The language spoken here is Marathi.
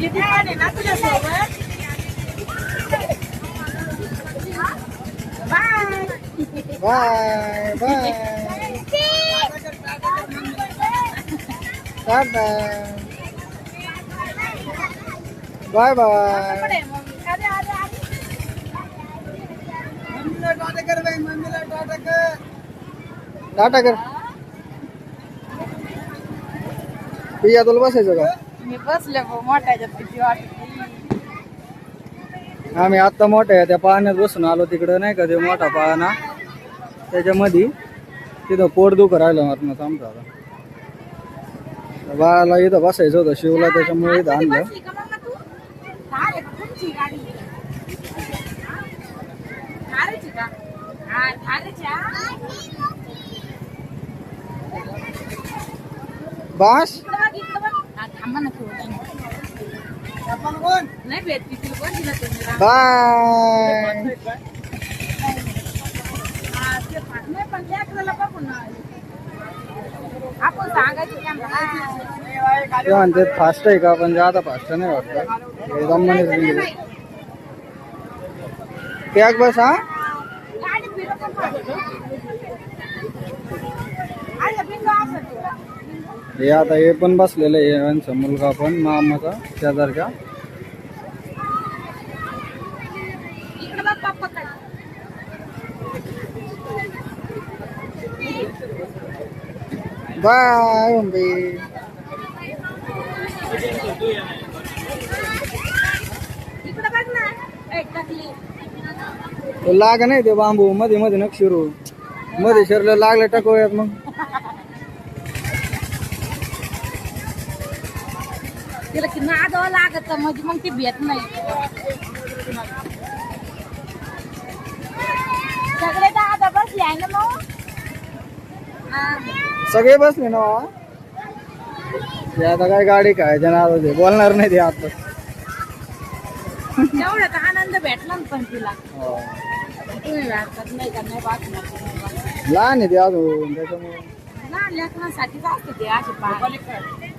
किती पण आहे ना तुझ्या सोबत. Bye bye bye tata bye bye tata कर पिया तुला बसायचं का? मी बसले मोठ्याच्या किती वाटत. आम्ही आता मोठ्या त्या पाण्यात बसून आलो तिकडं नाही का ते मोठा पाळणा त्याच्यामध्ये तिथं पोट दुखं राहिलं मरणाच आमचं आता. बाळाला इथं बसायचं होतं शिवला त्याच्यामुळे इथं आणलं. बास नाही भेटती तुला कोण दिला तुम्ही. बाय नाही पण लेकराला बघून आपण सांगायचं ते म्हणते फास्ट आहे का पण जादा फास्ट नाही वाटतं दमाने दिली पॅक बस हा. हे आता हे पण बसलेलं आहे यांचा मुलगा पण मामाचा शेजारच्या. बाय मम्मी लाग नाही ते बांबू मध्ये मध्ये नक शिरू मध्ये शिरलं लागलं टाकूयात मग. तिला की नादावं लागत म्हणजे मग ती भेट नाही. सगळे दादा बसले आहे ना मग. सगळे बसले ना बाबा. ते आता काय गाडी काय ना बोलणार नाही ते आता. तेवढा तर आनंद भेटला ना पण तिला. तुम्ही भेटतात नाही का नाही वाचणार. लहान आहे ते अजून त्याच्यामुळे लहान लेकरांसाठीच असते ते असे पाय.